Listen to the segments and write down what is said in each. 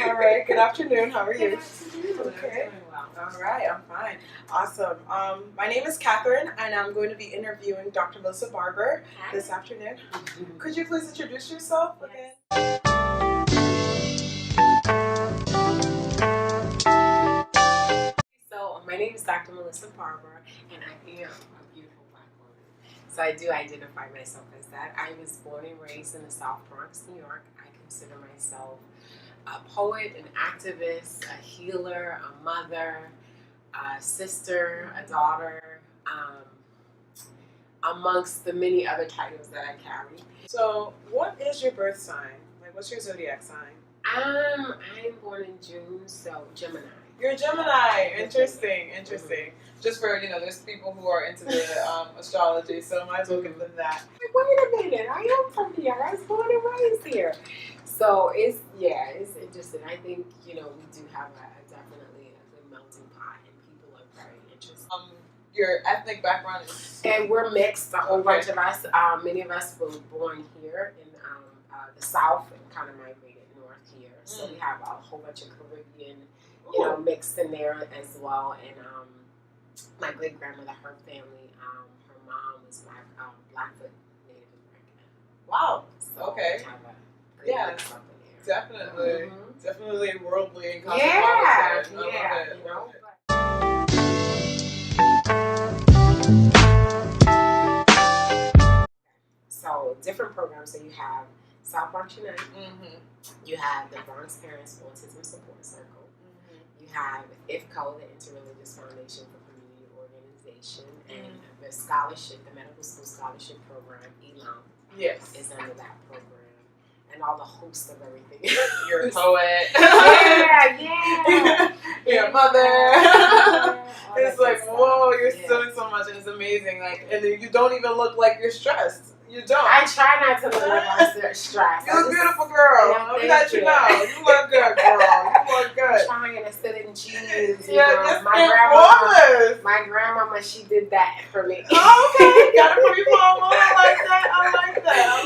All right. Good afternoon. How are you? Good afternoon. Okay. I'm doing well. All right. I'm fine. Awesome. My name is Catherine, and I'm going to be interviewing Dr. Melissa Barber this afternoon. Could you please introduce yourself again? So, my name is Dr. Melissa Barber, and I am a beautiful Black woman. So, I do identify myself as that. I was born and raised in the South Bronx, New York. I consider myself a poet, an activist, a healer, a mother, a sister, a daughter, amongst the many other titles that I carry. So, what is your birth sign? Like, what's your zodiac sign? I'm born in June, so Gemini. You're a Gemini. Interesting. Just for, there's people who are into the astrology, so I might as well give them that. Like, wait a minute, I am from here. I was born and raised here. So it's interesting. I think, we do have definitely a good melting pot, and people are very interested. Your ethnic background is... And we're mixed, a whole bunch of us. Many of us were born here in the South and kind of migrated north here. So we have a whole bunch of Caribbean, mixed in there as well. And my great grandmother, her family, her mom was Blackfoot Native American. Wow. So okay. We have a great mix up in there. Definitely. Definitely worldly and cosmopolitan. I love it. So different programs. So you have South Bronx Unite. You have the Bronx Parents Autism Support Circle. You have IFCO, the Interreligious Foundation for Community Organization, and the scholarship, the medical school scholarship program, ELAM, is under that program. And all the hosts of everything. You're a poet. yeah. You're a mother. It's like, whoa, you're doing so much, and it's amazing. Like, and you don't even look like you're stressed. You don't. I try not to look like I'm stressed. You look beautiful, girl. Let me let you know. You look good, girl. You look good. I'm trying to sit in jeans. Yes, my grandmama, she did that for me. Oh, okay. Got it from your mama. I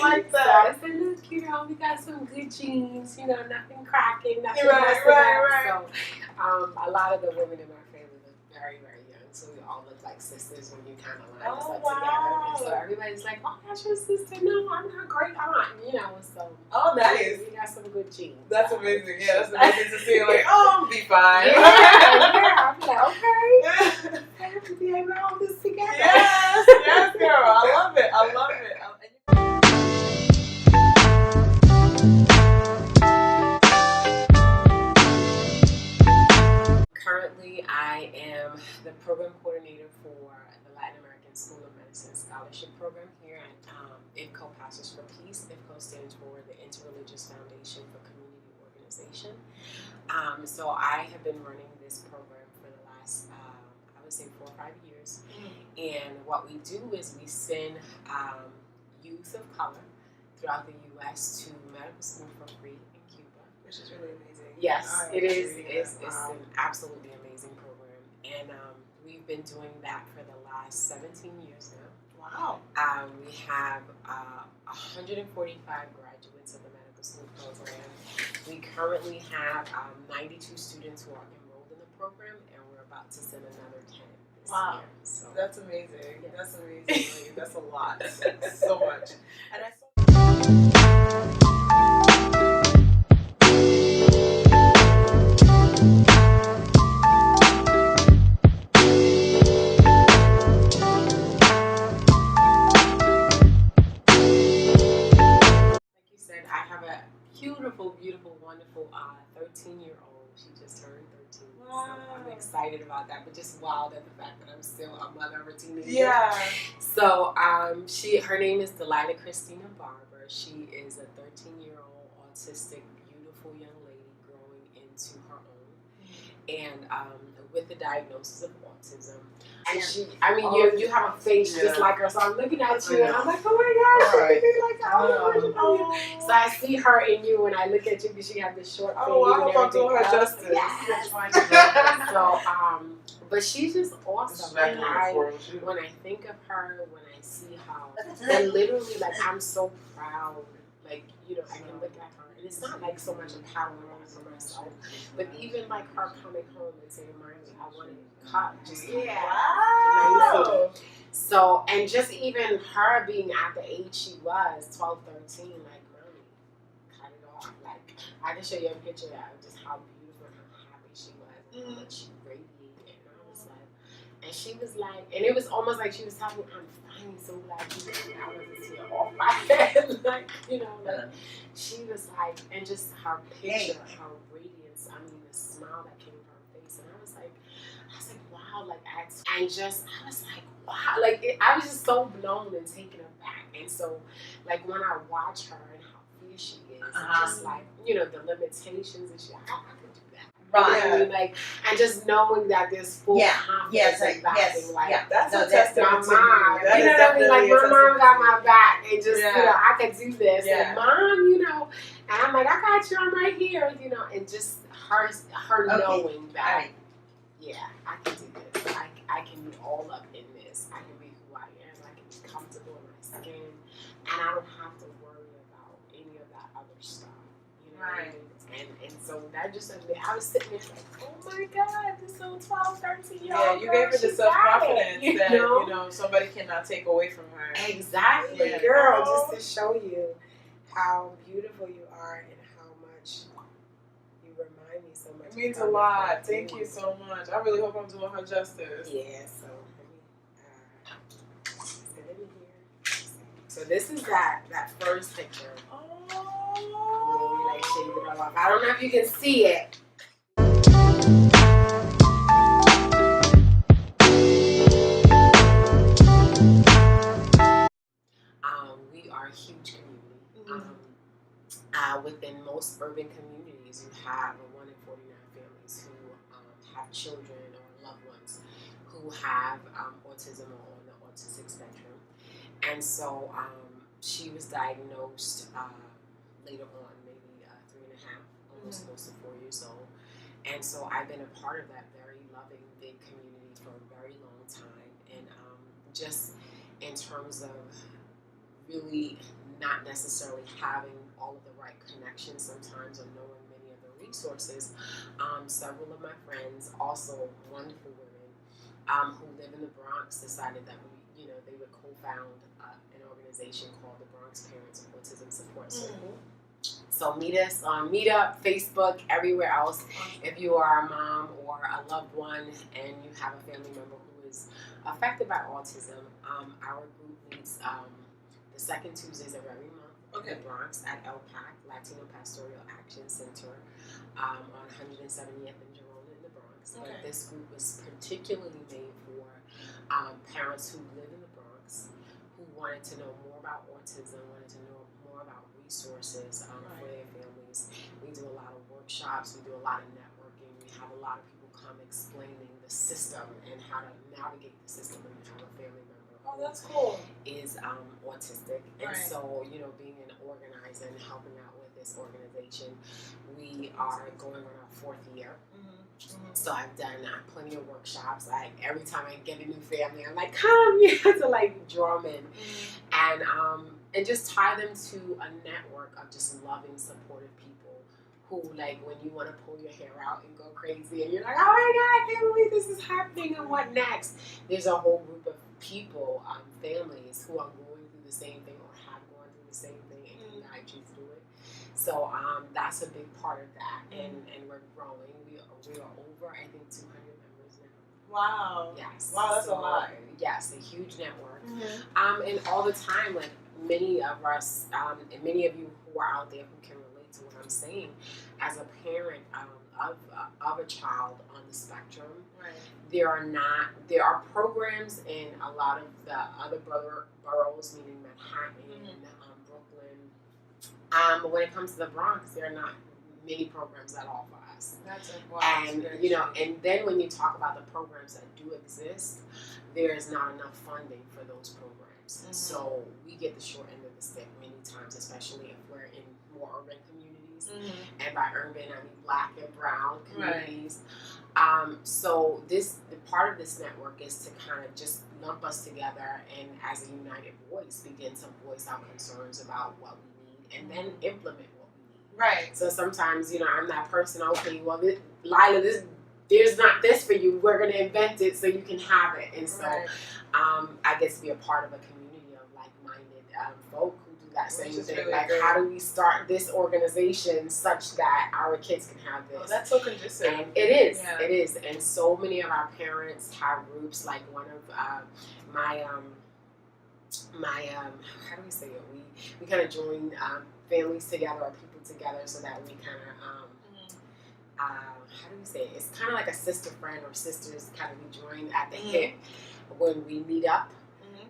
like that. So I said, look, we got some good jeans. Nothing cracking, nothing messing up. So a lot of the women in my family look very, very young. So we all look like sisters when you kind of line us up together. And so everybody's like, oh, that's your sister. No, I'm her great aunt. So. Oh, nice. We got some good genes. That's amazing. Yeah, that's amazing to see. Like, oh, I'll be fine. Yeah. I'm like, okay. I have to be able to hold this together. Yes, girl. I love it. Currently, I am the program coordinator for the Latin American School of Medicine Scholarship Program here at IFCO Pastors for Peace. IFCO stands for the Interreligious Foundation for Community Organization. So I have been running this program for the last, I would say, 4 or 5 years. And what we do is we send youth of color throughout the U.S. to medical school for free in Cuba. Which is really amazing. Yes, it is. It's an absolutely amazing program. And we've been doing that for the last 17 years now. Wow. We have 145 graduates of the medical school program. We currently have 92 students who are enrolled in the program, and we're about to send another 10 this year. So that's amazing. Yes. That's amazing. That's a lot. So much. And I saw beautiful, wonderful 13-year-old. She just turned 13. Wow. So I'm excited about that, but just wild at the fact that I'm still a mother of a teenager. Yeah. So her name is Delilah Christina Barber. She is a 13-year-old autistic, beautiful young lady growing into her own, and with the diagnosis of autism. And you have a face just like her, so I'm looking at you and I'm like, oh my gosh, she's like the older version of you. So I see her in you when I look at you because she has this short face. Oh, I hope I'm doing her justice. Yes. So, but she's just awesome. And when I think of her, when I see how, and literally, like, I'm so proud. Like, you know, I can look at her, and it's not like so much a power moment for myself, but even like her coming home and saying, "Marley, I want to cut." Just Wow. so, and just even her being at the age she was, 12, 13, like, Mommy, cut it off. Like, I can show you a picture of that, of just how beautiful and how happy she was, and how much she radiated. And I was like, and she was like, and it was almost like she was telling me, I'm finally so glad you did it. I was just here off my head. Like, you know, like, she was like, and just her picture, her radiance, I mean, the smile that came from her face. And I was like, wow, like, I was like, wow, like, I was just so blown and taken aback. And so, like, when I watch her and how fierce she is, and just like, you know, the limitations and shit, I could do that. Right. You know what I mean? Like, and just knowing that there's full confidence and backing, like, that's no, a testament to you. You know what I mean? Like, my mom got my back, and just, you know, I could do this. Yeah. And Mom, you know, and I'm like, I got you, I'm right here, you know, and just her knowing that, yeah, I can do this. I can be all up in this. I can be who I am. I can be comfortable in my skin, and I don't have to worry about any of that other stuff. You know what I mean? And so that just, I was sitting there like, oh my God, this little 12, 13-year-old Yeah, you gave her the self-confidence that, you you know, somebody cannot take away from her. Exactly, Yeah. girl, just to show you how beautiful you are and how much you remind me so much. It means a lot. Thank you so much. I really hope I'm doing her justice. Yeah, so let me here. So this is that first picture. Where we like shaved it all off. I don't know if you can see it. We are a huge community. Within most urban communities, you have 1 in 49 families who have children or loved ones who have autism or on the autistic spectrum. And so she was diagnosed later on, maybe 3.5, almost close to 4 years old. And so I've been a part of that very loving, big community for a very long time. And just in terms of really not necessarily having all of the right connections sometimes, or knowing many of the resources, several of my friends, also wonderful women who live in the Bronx, decided that they would co-found an organization called the Bronx Parents Autism Support Circle. So meet us on Meetup, Facebook, everywhere else. If you are a mom or a loved one and you have a family member who is affected by autism, our group meets the second Tuesdays of every month in the Bronx at LPAC, Latino Pastoral Action Center, on 170th and Jerome in the Bronx. But this group was particularly made for parents who live in the Bronx, who wanted to know more about autism, wanted to know more about resources for their families. We do a lot of workshops, we do a lot of networking, we have a lot of people come explaining the system and how to navigate the system when you have a family member that's cool. Is autistic. And so, being an organizer and helping out with this organization, we are going on our 4th year. So I've done plenty of workshops. Like every time I get a new family, I'm like, come, you have to like draw them in, and just tie them to a network of just loving, supportive people who, like, when you want to pull your hair out and go crazy, and you're like, oh my God, I can't believe this is happening, and what next? There's a whole group of people, families who are going through the same thing or have gone through the same thing and can guide you through it. So that's a big part of that, and we're growing. We are over, I think, 200 members now. Wow. Yes. Wow, that's a lot. Yes, a huge network. And all the time, like many of us, and many of you who are out there who can relate to what I'm saying, as a parent of a child on the spectrum, there are programs in a lot of the other boroughs, meaning Manhattan, Brooklyn. But when it comes to the Bronx, there are not many programs at all for us. That's and and then when you talk about the programs that do exist, there is not enough funding for those programs. So we get the short end of the stick many times, especially if we're in more urban communities. And by urban, I mean Black and brown communities. So the part of this network is to kind of just lump us together and as a united voice begin to voice our concerns about what we need and then implement what we need. Right. So sometimes, you know, I'm that person, okay, well, Lila, there's not this for you. We're going to invent it so you can have it. And so I get to be a part of a community of like-minded folk who do that same thing. Really like, great. how do we start this organization such that our kids can have this? Oh, that's so conducive. And it is. Yeah. It is. And so many of our parents have groups. Like one of my how do we say it? We kind of join families together or people together so that we kind of how do we say it? It's kind of like a sister friend or sisters kind of we join at the hip when we meet up.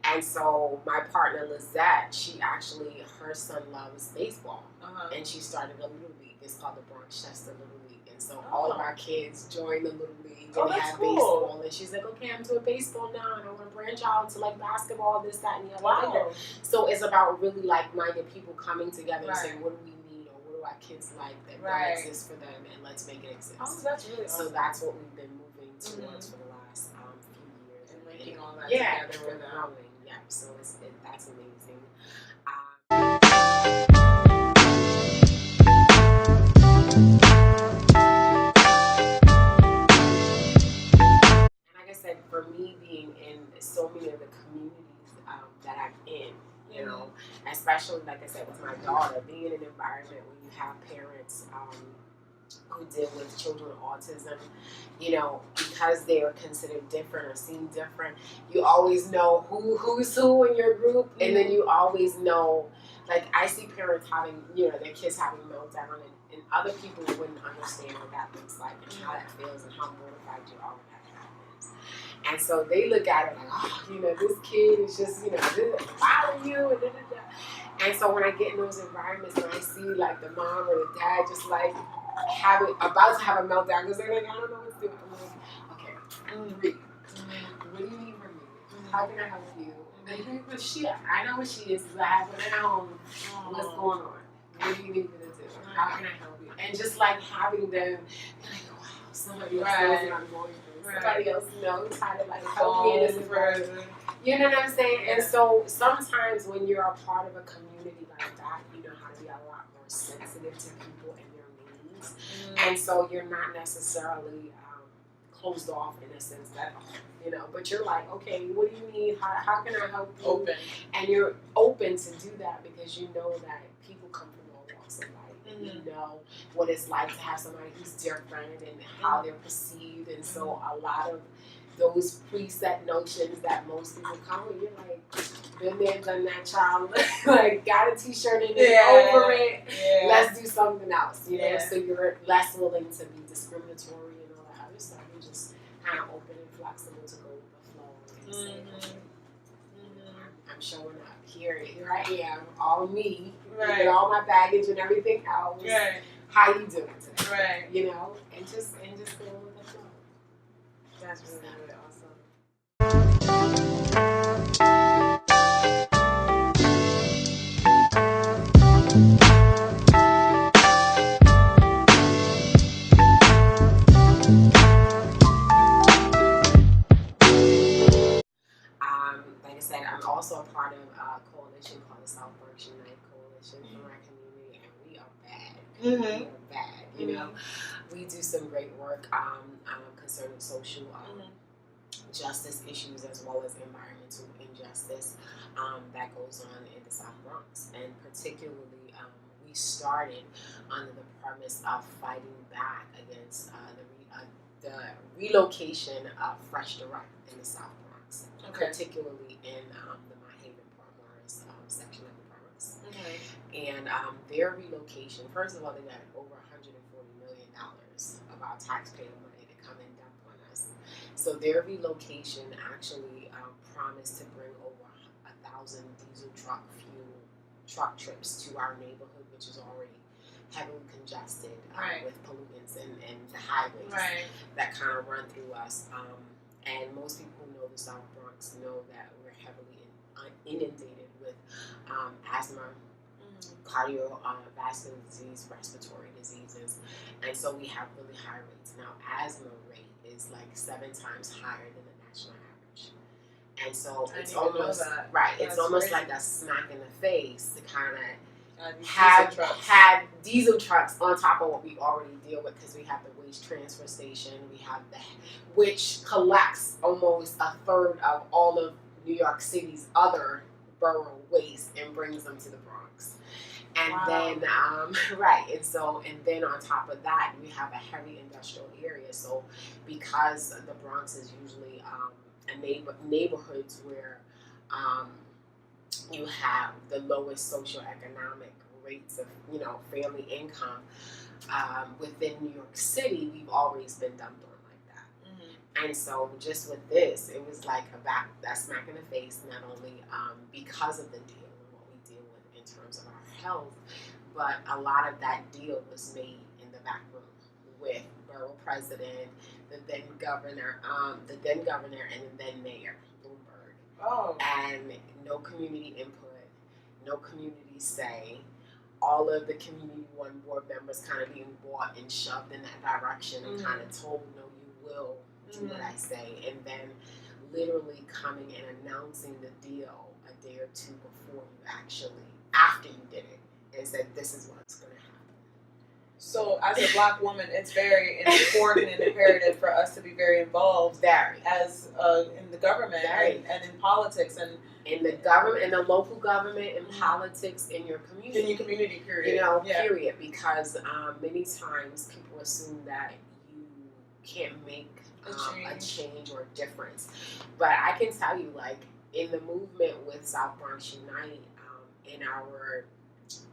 And so my partner Lizette, her son loves baseball, and she started a little league. It's called the Bronx Chester Little League, and so all of our kids join the little league and they have baseball. And she's like, okay, I'm doing baseball now, and I want to branch out to like basketball, this, that, and the other. Wow. So it's about really like-minded people coming together and saying, what do we need, or what do our kids like that don't exist for them, and let's make it exist. Oh, that's really awesome. So that's what we've been moving towards for the last few years, and making all that together for them. Growing. Yeah, so that's amazing. And like I said, for me being in so many of the communities that I'm in, you know, especially like I said with my daughter, being in an environment where you have parents who deal with children with autism, you know, because they are considered different or seen different, you always know who's who in your group, and then you always know, like I see parents having, you know, their kids having meltdown, and other people wouldn't understand what that looks like and how that feels and how mortified you are when that happens. And so they look at it like, oh, you know, this kid is just, you know, bothering you, and and so when I get in those environments and I see like the mom or the dad just like about to have a meltdown because they're like, I don't know what to do. I'm like, okay, breathe. What do you need from me? How can I help you? But I know what she is. I have it at home. What's going on? What do you need me to do? How can I help you? And just like having them, like, wow, somebody else knows what I'm going through. Somebody else knows how to like help me in this environment. You know what I'm saying? And so sometimes when you're a part of a community like that, you know how to be a lot more sensitive to people and their needs. And so you're not necessarily closed off in a sense that, you know, but you're like, okay, what do you need? How can I help you? Open. And you're open to do that because you know that people come from all walks of life. And you know what it's like to have somebody who's different and how they're perceived. And so a lot of those preset notions that most people come with, you're like, been there, done that, child. Like, got a t-shirt in it, over it. Yeah. Let's do something else, you know? So you're less willing to be discriminatory and all that other stuff. You're just kind of open and flexible to go with the flow and say, I'm showing up. Here I am, all me, with all my baggage and everything else. Right. How you doing today? Right. You know, and just go with the flow. That's really, really awesome. Like I said, I'm also a part of a coalition called the South Bronx Unite Coalition for our community, and we are bad. We are bad. You know, we do some great work concerning social justice issues as well as environmental injustice that goes on in the South Bronx. And particularly, we started under the premise of fighting back against the relocation of Fresh Direct in the South Bronx, particularly in the Mott-Haven-Port Morris section of the Bronx. And their relocation, first of all, they got over $140 million of our taxpayer money to come and dump on us. So their relocation actually promised to bring over 1,000 diesel truck trips to our neighborhood, which is already heavily congested with pollutants and the highways that kind of run through us. And most people who know the South Bronx know that we're heavily inundated with asthma, cardiovascular disease, respiratory diseases, and so we have really high rates. Now, asthma rate is like 7 times higher than the national average, and so it's almost it's almost like a smack in the face to kind of had diesel trucks on top of what we already deal with, because we have the waste transfer station, we have which collects almost a third of all of New York City's other borough waste and brings them to the Bronx. And then, and then on top of that, we have a heavy industrial area. So because the Bronx is usually neighborhoods where you have the lowest socioeconomic rates of, family income, within New York City, we've always been dumped on like that. Mm-hmm. And so just with this, it was like a smack in the face, not only because of the deal and what we deal with in terms of our health, but a lot of that deal was made in the back room with borough president, the then governor, and the then mayor, Bloomberg. Oh. And no community input, no community say. All of the Community One board members kind of being brought and shoved in that direction and kind of told, no, you will do what I say. And then literally coming and announcing the deal a day or two before after you did it, and said, this is what's going to happen. So as a Black woman, it's very important and imperative for us to be very involved as in the government and in politics and in the government, in the local government, in politics, in your community. In your community, period. Period. Because many times people assume that you can't make a change or a difference. But I can tell you, like, in the movement with South Bronx Unite, in our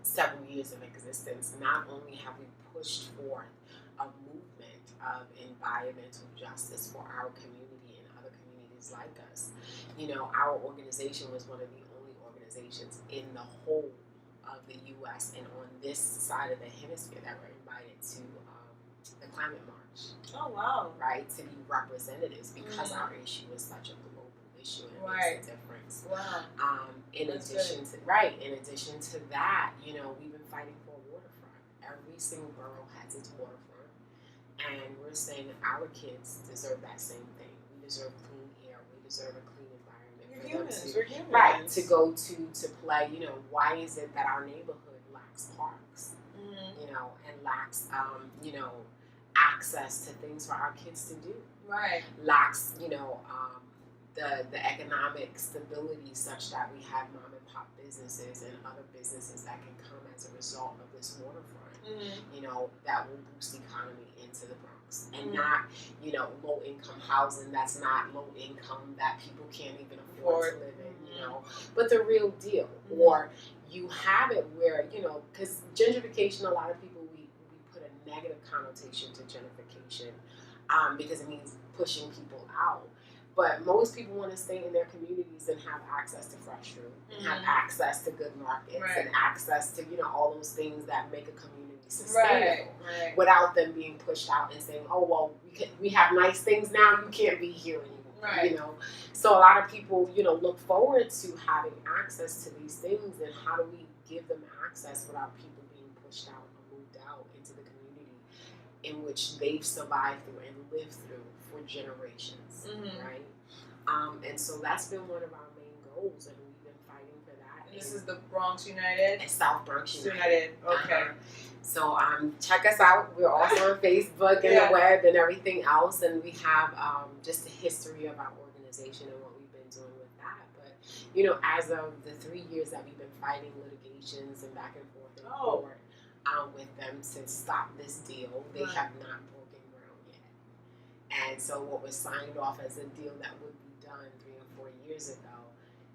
several years of existence, not only have we pushed forth a movement of environmental justice for our community and other communities like us. Our organization was one of the only organizations in the whole of the U.S. and on this side of the hemisphere that were invited to the climate march. Oh, wow. Right, to be representatives, because our issue is such a global issue and it makes a difference. Wow. In addition to that, we've been fighting for a waterfront. Every single borough has its waterfront, and we're saying that our kids deserve that same thing. We deserve clean air. We deserve a clean environment. We're humans. Right, to go to play. Why is it that our neighborhood lacks parks? And lacks, access to things for our kids to do. Right. Lacks, the economic stability such that we have mom and pop businesses and other businesses that can come as a result of this waterfront, that will boost the economy into the Bronx. And not, low income housing that's not low income that people can't even afford to live in, but the real deal. Or you have it where, because gentrification, a lot of people, we put a negative connotation to gentrification because it means pushing people out. But most people want to stay in their communities and have access to fresh fruit, and have access to good markets, and access to, all those things that make a community sustainable, without them being pushed out and saying, oh, well, we have nice things now, you can't be here anymore, So a lot of people, look forward to having access to these things, and how do we give them access without people being pushed out or moved out into the community in which they've survived through and lived through for generations. Right? And so that's been one of our main goals, and we've been fighting for that. And this is the Bronx United? And South Bronx United. Okay. So check us out. We're also on Facebook and the web and everything else, and we have just the history of our organization and what we've been doing with that. But, as of the 3 years that we've been fighting litigations and back and forth in court with them to stop this deal, they have not broken ground yet. And so what was signed off as a deal that would be done 3 or 4 years ago,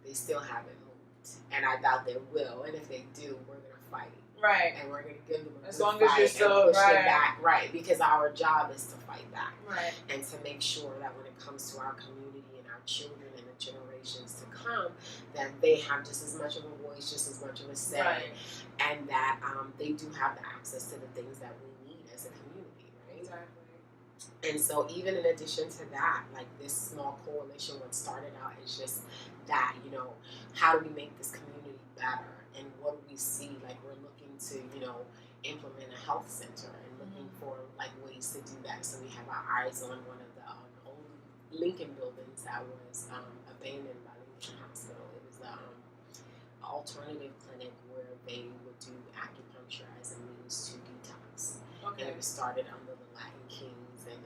they still haven't moved. And I doubt they will. And if they do, we're going to fight. Right. And we're going to give them a as long as you're still push them back. Right. Because our job is to fight back. Right. And to make sure that when it comes to our community and our children and the generations to come, that they have just as much of a voice, just as much of a say. And that they do have the access to the things that we need as a community. Right. Exactly. And so even in addition to that, like this small coalition, what started out is just that, how do we make this community better? And what do we see? Like we're looking to, implement a health center and looking for like ways to do that. So we have our eyes on one of the old Lincoln buildings that was abandoned by the Lincoln Hospital. It was alternative clinic where they would do acupuncture as a means to detox. Okay. And it was started under the Latin Kings, and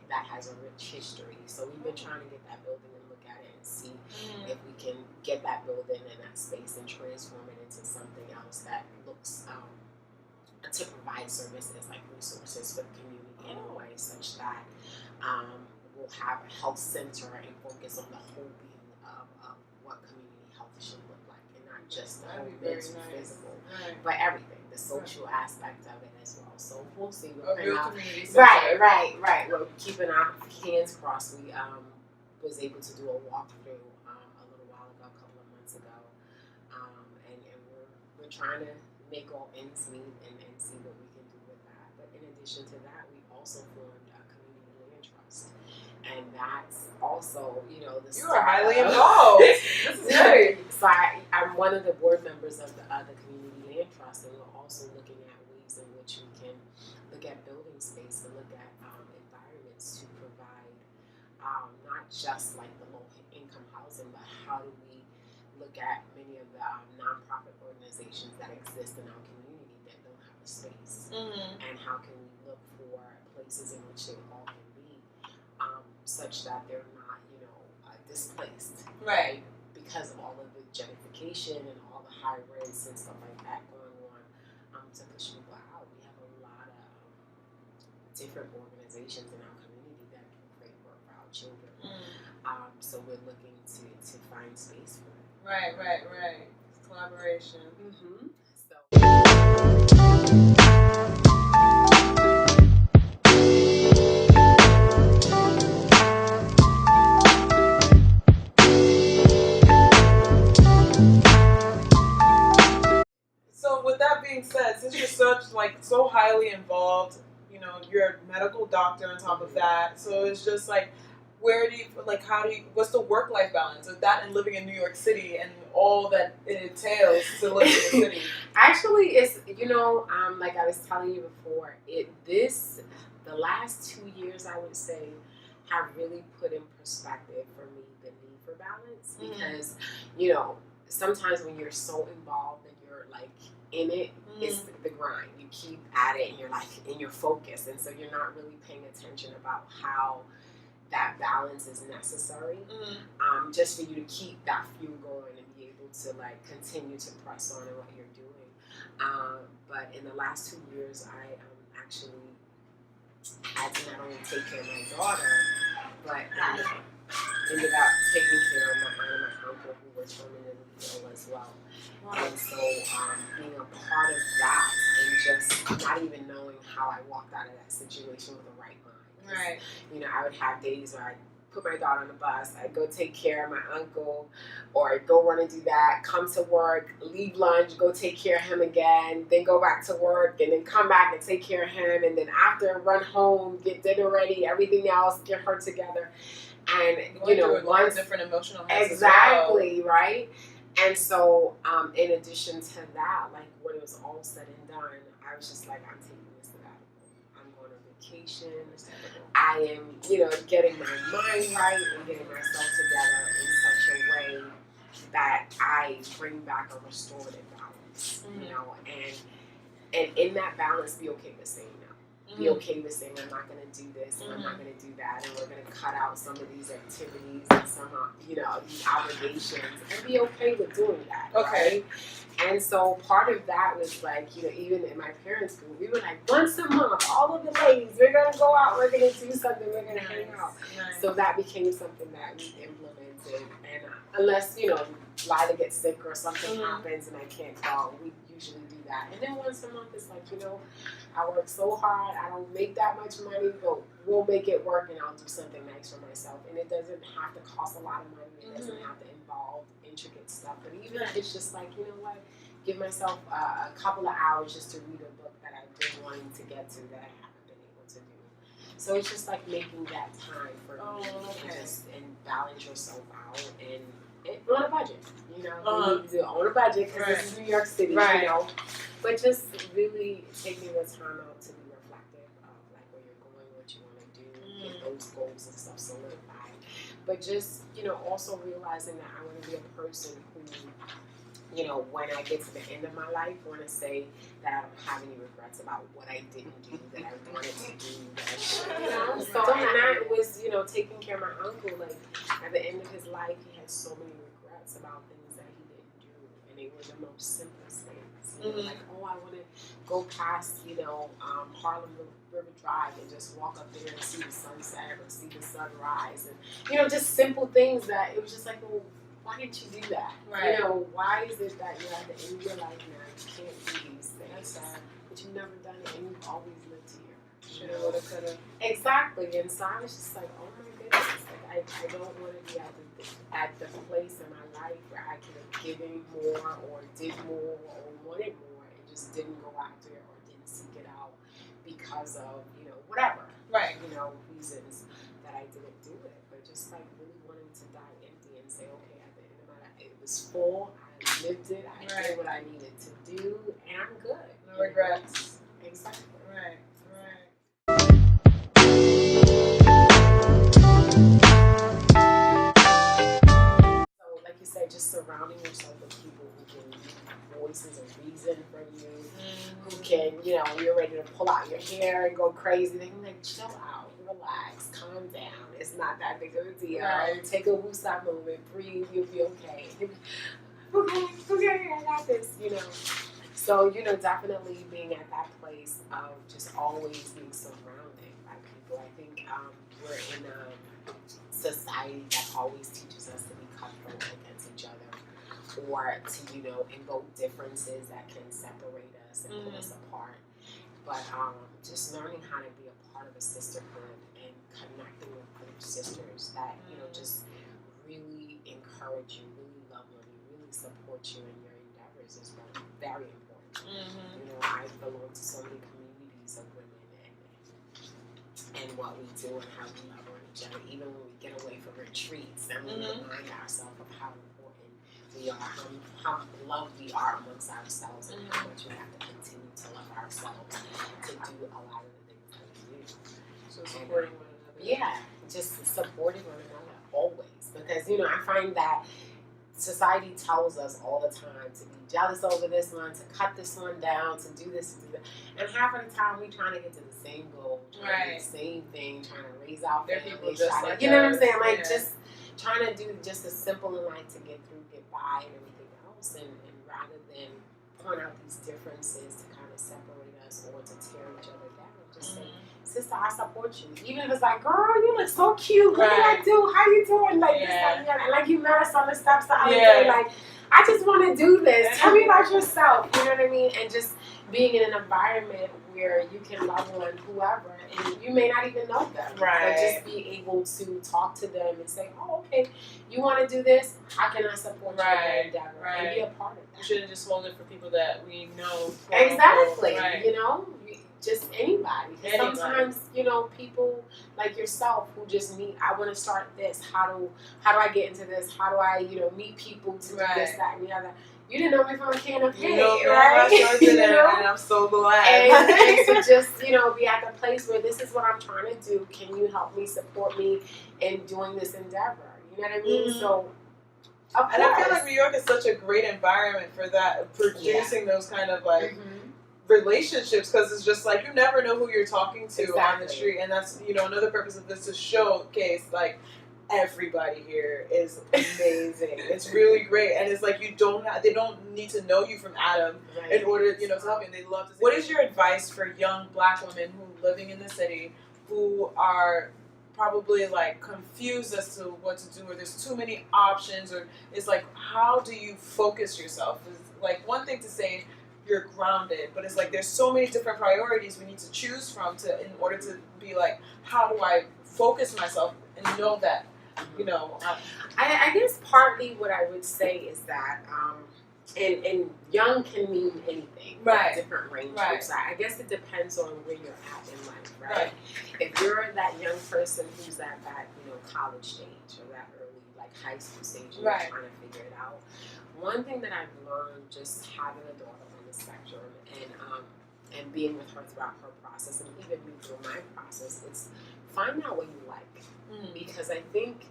that has a rich history. So we've been trying to get that building and look at it and see if we can get that building and that space and transform it into something else that looks to provide services like resources for the community in a way such that we'll have a health center and focus on the whole being of what community health should look like, and not just the whole mental, physical, but everything, the social aspect of it as well. So we'll see. We're right. We're keeping our hands crossed. We was able to do a walkthrough a little while ago, a couple of months ago, and we're trying to make all ends meet and see what we can do with that. But in addition to that, we also formed a community land trust, and that's also, you are highly involved. This is great. So I'm one of the board members of the community land trust, and we're also looking at ways in which we can look at building space and look at environments to provide not just like the low income housing, but how do we look at many of the nonprofit organizations that exist in our community that don't have a space, and how can we look for places in which they all can be, such that they're not, displaced, right? Because of all of the gentrification and all the high rents and stuff like that going on, to push people out. We have a lot of different organizations in our community that do great work for our children. So we're looking to find space for it. Right. Collaboration. So with that being said, since you're so highly involved, you're a medical doctor on top of that. So it's just like, what's the work-life balance of that and living in New York City and all that it entails to live in the city? Actually, it's, like I was telling you before, the last 2 years, I would say, have really put in perspective for me the need for balance. Because, sometimes when you're so involved and you're like in it, it's the grind. You keep at it and you're like in your focus. And so you're not really paying attention about how that balance is necessary, just for you to keep that fuel going and be able to like continue to press on in what you're doing. But in the last 2 years, I actually had to not only take care of my daughter, but ended up taking care of my aunt and my uncle who were terminally ill as well. And so being a part of that and just not even knowing how I walked out of that situation with the right mind. Right. I would have days where I'd put my daughter on the bus, I'd go take care of my uncle, or I'd go run and do that, come to work, leave lunch, go take care of him again, then go back to work, and then come back and take care of him, and then after run home, get dinner ready, everything else, get her together. And, one different emotional health exactly, right? And so, in addition to that, like when it was all said and done, I was just like, I'm taking this sabbatical. I'm going on vacation. I am, getting my mind right and getting myself together in such a way that I bring back a restorative balance, and in that balance, be okay with saying no. Be okay with saying, I'm not going to do this and I'm not going to do that, and we're going to cut out some of these activities and some, these obligations, and be okay with doing that. Okay. Right? And so part of that was like, even in my parents' group, we were like, once a month, all of the ladies, we're going to go out, we're going to do something, we're going to hang out. Nice. So that became something that we implemented. And unless, Lila gets sick or something happens and I can't go, we usually do that. And then once a month, it's like, I work so hard, I don't make that much money, but we'll make it work and I'll do something nice for myself. And it doesn't have to cost a lot of money. It doesn't have to involve intricate stuff. But even if it's just like, give myself a couple of hours just to read a book that I've been wanting to get to that I haven't been able to do. So it's just like making that time for me and balance yourself out and on a budget. You need to do it on a budget because this is New York City, But just really taking the time out to be reflective of like where you're going, what you want to do, get those goals and stuff solidified. But just, also realizing that I want to be a person who you know, when I get to the end of my life, I want to say that I don't have any regrets about what I didn't do, that I wanted to do, that I should, you know. So, and that was, you know, taking care of my uncle. Like, at the end of his life, he had so many regrets about things that he didn't do, and they were the most simplest things. You know, like, oh, I want to go past, you know, Harlem River Drive and just walk up there and see the sunset or see the sunrise, and, you know, just simple things that it was just like, well, why didn't you do that? Right. You know, why is it that you're at the end of your life now, you can't do these things, but you've never done it and you've always lived here? Shoulda, woulda, coulda. Exactly. And so I was just like, oh my goodness, like I don't want to be at the place in my life where I could have given more or did more or wanted more and just didn't go after it or didn't seek it out because of, you know, whatever. Right. You know, reasons that I didn't do it. But just like really wanting to die empty and say, okay, at the end of my life, it was full, I lived it, I did what I needed to do, and I'm good. No regrets. Exactly. Right. Right. So, like you said, just surrounding yourself with people who can give voices of reason for you, who can, you know, when you're ready to pull out your hair and go crazy, they can like chill out, relax, calm down. It's not that big of a deal. Right. Take a woosah moment, breathe, you'll be okay. Okay, I got this, you know. So, you know, definitely being at that place of just always being surrounded by people. I think we're in a society that always teaches us to be cutthroat against each other, or to, you know, invoke differences that can separate us and pull us apart. But just learning how to be a part of a sisterhood and connecting with other sisters that, you know, just really encourage you, really love on you, really support you in your endeavors is very important. You know, I belong to so many communities of women and what we do and how we love on each other, even when we get away from retreats and we remind ourselves of how important we are, how loved we are amongst ourselves, and how much we have to continue to love ourselves to do a lot of the things that we do. So supporting one another. Yeah, just supporting one another always. Because, you know, I find that society tells us all the time to be jealous over this one, to cut this one down, to do this, to do that. And half of the time we trying to get to the same goal, trying to do the same thing, trying to raise our families, like you know what I'm saying? Like just trying to do just as simple in life to get through, get by, and everything else. And rather than point out these differences to kind of separate us or to tear each other down, just say, sister, I support you. Even if it's like, girl, you look so cute. What did I do? How you doing? Like, this, and like you met us on the steps the other day. Like, I just want to do this. Tell me about yourself. You know what I mean? And just being in an environment where you can love on whoever, and you may not even know them. Right. But just be able to talk to them and say, oh, okay, you want to do this? How can I support you in your endeavor? And be a part of that. We shouldn't just hold it for people that we know. Exactly. You know? Just anybody. Sometimes, you know, people like yourself who just need, I want to start this. How do I get into this? How do I, you know, meet people to do this, that, and the other? You didn't know me from a can of paint, right? You know? And I'm so glad. And to just, you know, be at the place where this is what I'm trying to do. Can you help me, support me in doing this endeavor? You know what I mean? So, and I feel like New York is such a great environment for that, producing those kind of like relationships, because it's just like you never know who you're talking to on the street, and that's, you know, another purpose of this, to showcase like everybody here is amazing. It's really great, and it's like they don't need to know you from Adam in order, you know, to help you. And they love to. What is your advice for young Black women who are living in the city who are probably like confused as to what to do, or there's too many options, or it's like, how do you focus yourself? It's like one thing to say you're grounded, but it's like there's so many different priorities we need to choose from in order to be like, how do I focus myself and know that, you know. I guess partly what I would say is that and young can mean anything, different range groups. I guess it depends on where you're at in life, right? If you're that young person who's at that, you know, college stage or that early like high school stage and you're trying to figure it out, one thing that I've learned just having a daughter on the spectrum and being with her throughout her process, and even me through my process, is find out what you like. Because I think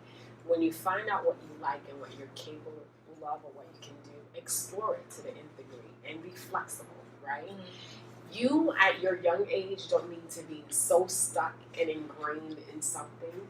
when you find out what you like and what you're capable of or what you can do, explore it to the nth degree and be flexible, right? You, at your young age, don't need to be so stuck and ingrained in something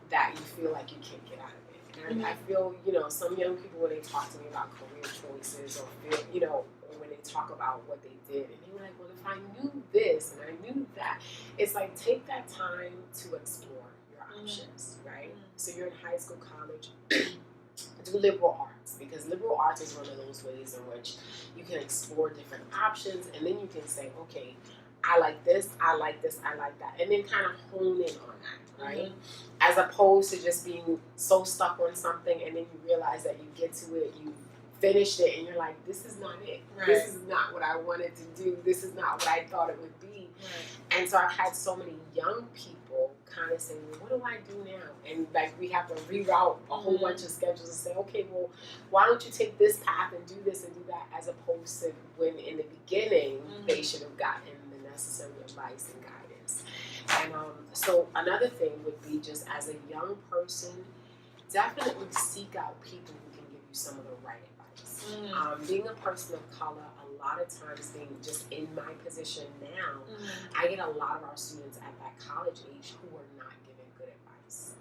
that you feel like you can't get out of it. And I feel, some young people, when they talk to me about career choices or feel, or when they talk about what they did, and they were like, well, if I knew this and I knew that, it's like, take that time to explore your options, right? So you're in high school, college, do liberal arts, because liberal arts is one of those ways in which you can explore different options, and then you can say, okay, I like this, I like this, I like that, and then kind of hone in on that, right? As opposed to just being so stuck on something, and then you realize that you get to it, you finished it, and you're like, this is not it. Right. This is not what I wanted to do. This is not what I thought it would be. Right. And so I've had so many young people kind of say, well, what do I do now? And like we have to reroute a whole bunch of schedules and say, okay, well, why don't you take this path and do this and do that, as opposed to when in the beginning they should have gotten the necessary advice and guidance. And so another thing would be, just as a young person, definitely seek out people who can give you some of the right advice. Being a person of color, a lot of times, being just in my position now, I get a lot of our students at that college age who are not giving good advice.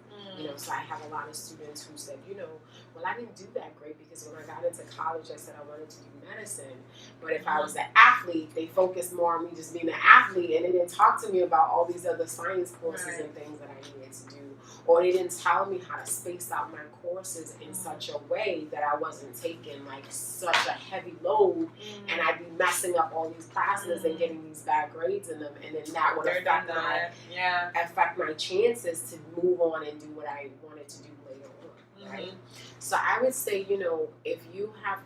So I have a lot of students who said, well, I didn't do that great because when I got into college, I said I wanted to do medicine. But if I was an athlete, they focused more on me just being an athlete, and they didn't talk to me about all these other science courses and things that I needed to do. Or they didn't tell me how to space out my courses in such a way that I wasn't taking like such a heavy load, and I'd be messing up all these classes and getting these bad grades in them, and then that would affect my chances to move on and do what I wanted to do later on, right? So I would say, if you have,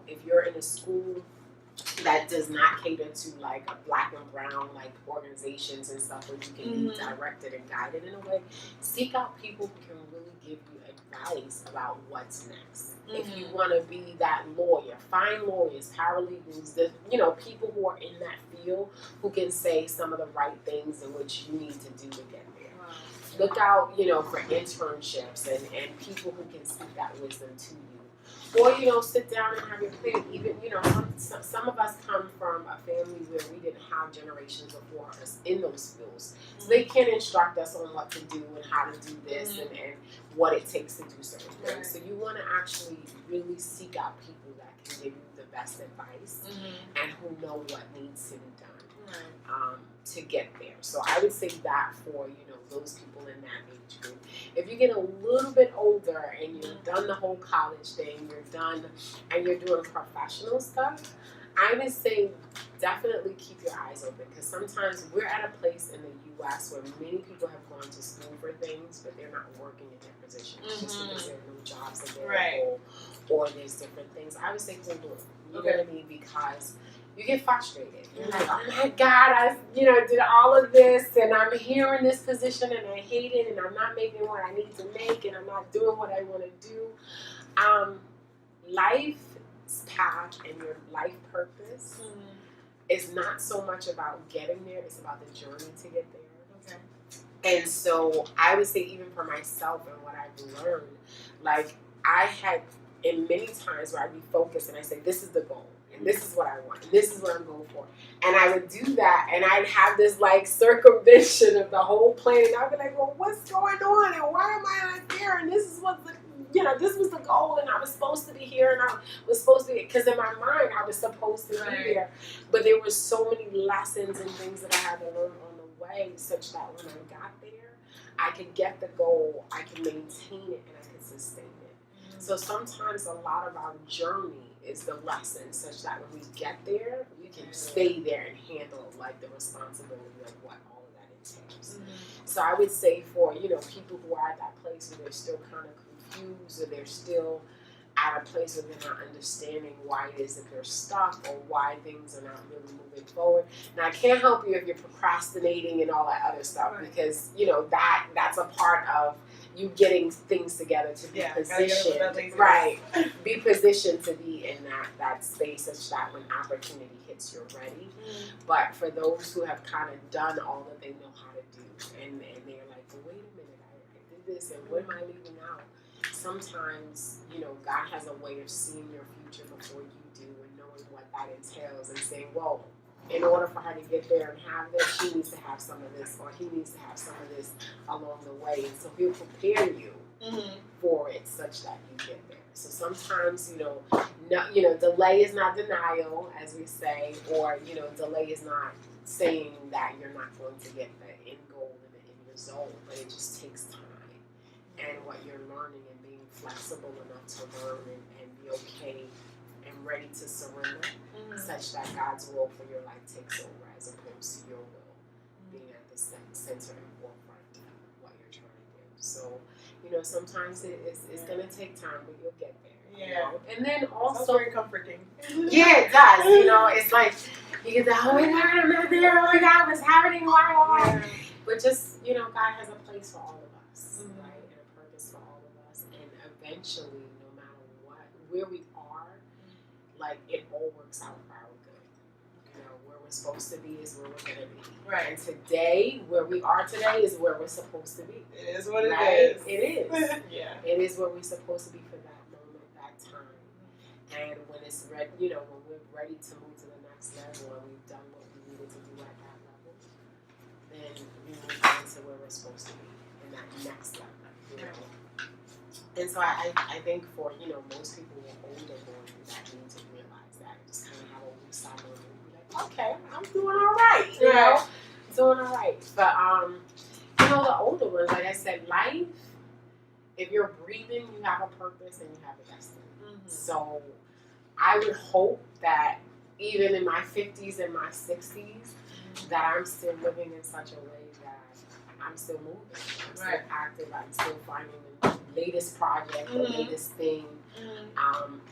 if you're in a school that does not cater to like a black and brown like organizations and stuff where you can be directed and guided in a way, seek out people who can really give you advice about what's next. If you want to be that lawyer, find lawyers, paralegals, people who are in that field who can say some of the right things in which you need to do to get there. Look out, for internships and people who can speak that wisdom to you. Or, sit down and have your plan. Even, some of us come from a family where we didn't have generations before us in those fields. So they can instruct us on what to do and how to do this and what it takes to do certain things. So you want to actually really seek out people that can give you the best advice and who know what needs to be done to get there. So I would say that for, those people in that age group. If you get a little bit older and you've done the whole college thing, you're done and you're doing professional stuff, I would say definitely keep your eyes open, because sometimes we're at a place in the U.S. where many people have gone to school for things, but they're not working in their positions just because there are no jobs available or there's different things. I would say hold on. You know what I mean? Because you get frustrated. You're like, oh my God, I did all of this and I'm here in this position and I hate it and I'm not making what I need to make and I'm not doing what I want to do. Life's path and your life purpose is not so much about getting there, it's about the journey to get there. And so I would say, even for myself and what I've learned, like I had in many times where I'd be focused and I say, this is the goal. And this is what I want. And this is what I'm going for. And I would do that. And I'd have this like circumvention of the whole plan. And I'd be like, well, what's going on? And why am I not there? And this is what this was the goal. And I was supposed to be here. And I was supposed to be, because in my mind, I was supposed to be there. But there were so many lessons and things that I had to learn on the way, such that when I got there, I could get the goal, I could maintain it, and I could sustain it. So sometimes a lot of our journey is the lesson, such that when we get there, we can stay there and handle like the responsibility of what all of that entails. So I would say for people who are at that place where they're still kind of confused, or they're still at a place where they're not understanding why it is that they're stuck or why things are not really moving forward. Now I can't help you if you're procrastinating and all that other stuff, because that's a part of you getting things together to be positioned, be positioned to be in that space, such that when opportunity hits, you're ready. But for those who have kind of done all that they know how to do, and they're like, well, wait a minute, I did this, and what am I leaving out? sometimes, God has a way of seeing your future before you do and knowing what that entails and saying, well, in order for her to get there and have this, she needs to have some of this, or he needs to have some of this along the way. And so he'll prepare you for it such that you get there. So sometimes, delay is not denial, as we say, or, delay is not saying that you're not going to get the end goal and the end result, but it just takes time. And what you're learning and being flexible enough to learn and be okay and ready to surrender, such that God's will for your life takes over as opposed to your will being at the center and forefront of what you're trying to do. So, sometimes it's going to take time, but you'll get there. Yeah. And then also... That's very comforting. Yeah, it does. It's like, you get the, oh my God, I'm not there. Oh my God, what's happening? Why? Yeah. But just, God has a place for all of us, right? And a purpose for all of us. And eventually, no matter what, where we are, like, it all works out for our good. Where we're supposed to be is where we're going to be. Right. And today, where we are today is where we're supposed to be. It is what it is. It is. Yeah. It is where we're supposed to be for that moment, that time. And when it's ready, when we're ready to move to the next level and we've done what we needed to do at that level, then we move on to where we're supposed to be in that next level. And so I think for most people who are older going through that need to realize that, just kind of have a loose side on and be like, okay, I'm doing all right, doing all right. But the older ones, like I said, life, if you're breathing, you have a purpose and you have a destiny. So I would hope that even in my 50s and my 60s, that I'm still living in such a way that I'm still moving, I'm still active, I'm still finding the latest project, the latest thing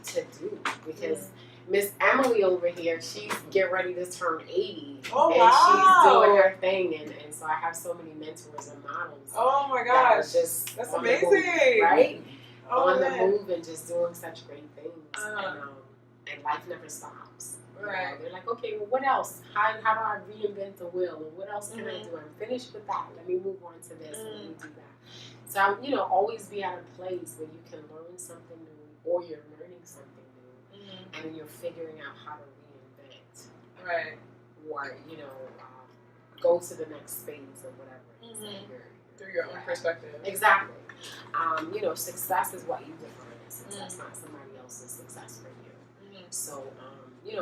to do. Because Miss Emily over here, she's getting ready to turn 80. Oh, and she's doing her thing. And so I have so many mentors and models. Oh my gosh. That's amazing. Move, right? On the man. move and just doing such great things. And life never stops. Right. They're like, okay, well, what else? How do I reinvent the wheel? And what else can I do? I'm finished with that. Let me move on to this and let me do that. So, always be at a place where you can learn something new or you're learning something new and then you're figuring out how to reinvent. Right. Or, go to the next phase of whatever it is that you're through your own perspective. Exactly. Success is what you define as success, not somebody else's success for you. So,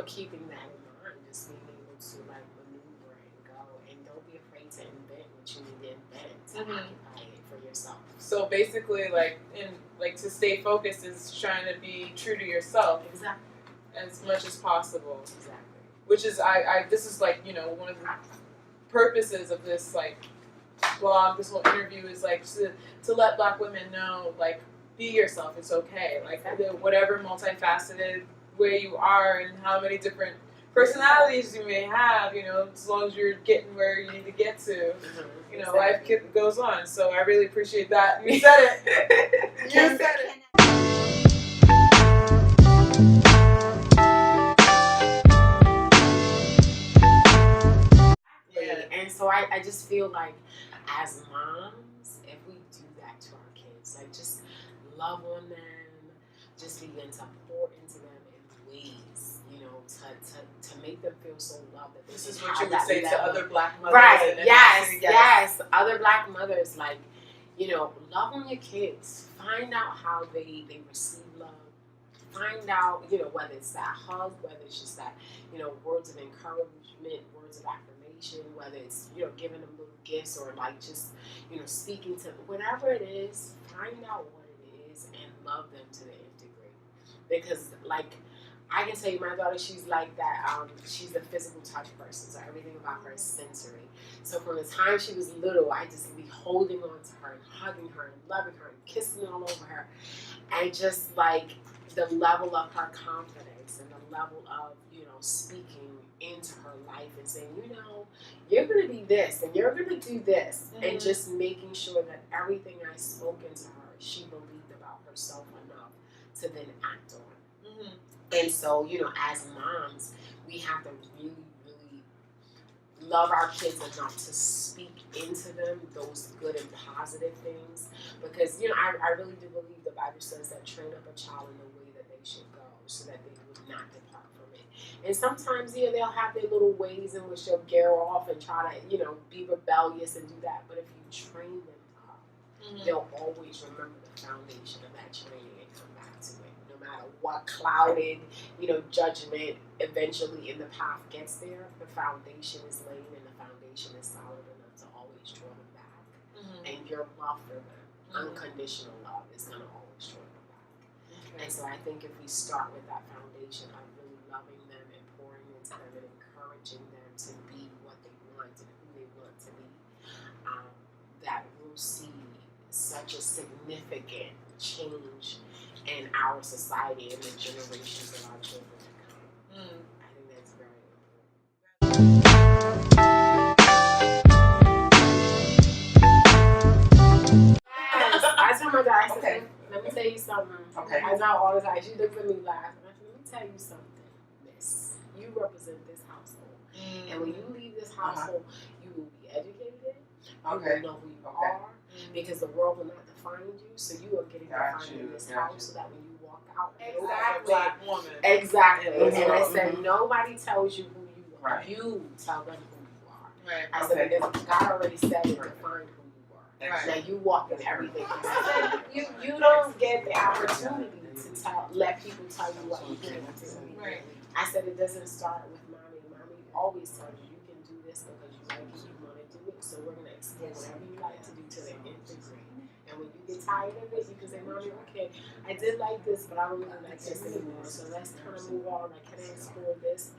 keeping that in mind, just being able to maneuver and go, and don't be afraid to invent what you need to invent to occupy it for yourself. So basically, to stay focused is trying to be true to yourself, exactly, as much as possible. Exactly. Which is this is one of the purposes of this blog, this whole interview is to let Black women know be yourself. It's okay. Whatever multifaceted way you are and how many different personalities you may have, as long as you're getting where you need to get to, life goes on. So I really appreciate that. You said it. You said it. Yeah. And so I just feel like as moms, if we do that to our kids, just love on them, just begin to pour into them in ways, to make them feel so loved. That this is what you would say to other Black mothers. Right, yes. Other Black mothers, love on your kids. Find out how they receive love. Find out, whether it's that hug, whether it's just that, words of encouragement, words of affirmation, whether it's, giving them little gifts or just, speaking to them. Whatever it is, find out what it is and love them to the nth degree. Because, I can tell you, my daughter, she's like that. She's a physical touch person, so everything about her is sensory. So from the time she was little, I just be holding on to her and hugging her and loving her and kissing all over her. And just the level of her confidence and the level of, speaking into her life and saying, you're going to be this and you're going to do this. And just making sure that everything I spoke into her, she believed about herself enough to then act on. And so, as moms, we have to really, really love our kids enough to speak into them those good and positive things, because I really do believe the Bible says that train up a child in the way that they should go, so that they would not depart from it. And sometimes they'll have their little ways in which they'll gear off and try to be rebellious and do that. But if you train them up, they'll always remember the foundation of that training and come back to it, no matter what clouded judgment eventually in the path gets there. The foundation is laid and the foundation is solid enough to always draw them back. And your love for them, unconditional love, is going to always draw them back. And so I think if we start with that foundation of really loving them and pouring into them and encouraging them to be what they want and who they want to be, that we'll see such a significant change in our society and the generations of our children to come. I think that's very important. Yes, I tell my dad, I said, let me tell you something. Okay. I know all the time. She looks at me last, and I said, let me tell you something, miss. You represent this household. And when you leave this household, you will be educated. You will know who you are. Because the world will not define you, so you are getting defined in this house, so that when you walk out, Black woman. Exactly. And I said, nobody tells you who you are. You tell them who you are. Right. I said, because God already said and defined who you are. Right. Now you walk in everything. You don't get the opportunity to let people tell you what you can do. Right. I said, it doesn't start with mommy. Mommy always tells you you can do this because you like it, you want to do it. So we're going to explore whatever you like to do to the nth degree. And when you get tired of it, you can say, Mommy, okay, I did like this, but I don't really like this anymore. So let's kind of move on. Like, can I explore this?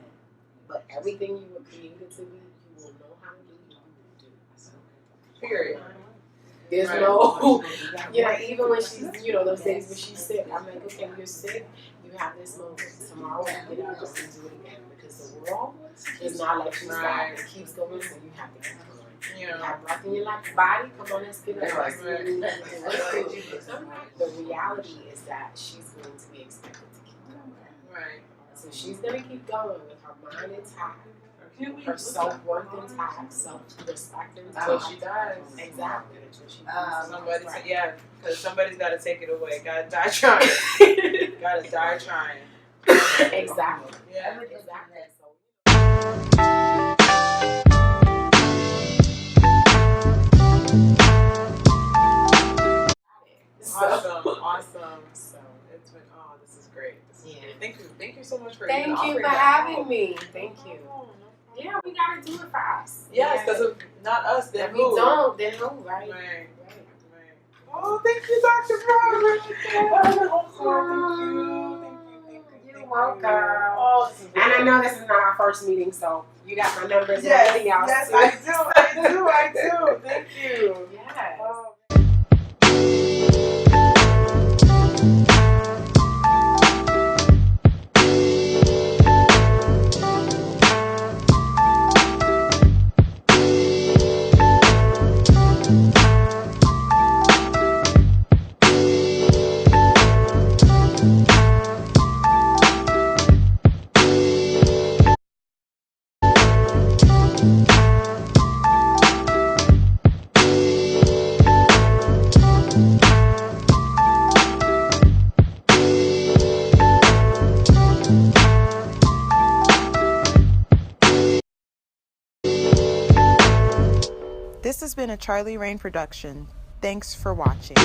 But everything you were created to be, you will know how to do, you will do. Period. There's no, even when she's, those days when she's sick, I'm like, okay, you're sick, you have this moment. Tomorrow, you get up and do it again. Because the world is not like you stop. It keeps going, so you have to keep going. You have breath in your body, come on, let's get up. The reality is that she's going to be expected to keep going. Right. So she's going to keep going with her mind intact, her self-worth intact, self-respect intact. That's what she does. Exactly. That's what she does. Somebody said, because somebody's got to take it away. Gotta die trying. Gotta die trying. Exactly. Yeah. Exactly. Awesome. So it's been this is great. This is great. Thank you so much for Thank you for having me. Thank you. Yeah, we gotta do it for us. Yes, because if not us, then if who? we don't, then who? Right. Oh, thank you, Dr. Barber. Thank you. You're welcome. And I know this is not our first meeting, so you got my numbers and yes, everything else. Yes, too. I do. Thank you. Yes. This has been a Charlie Rain production. Thanks for watching.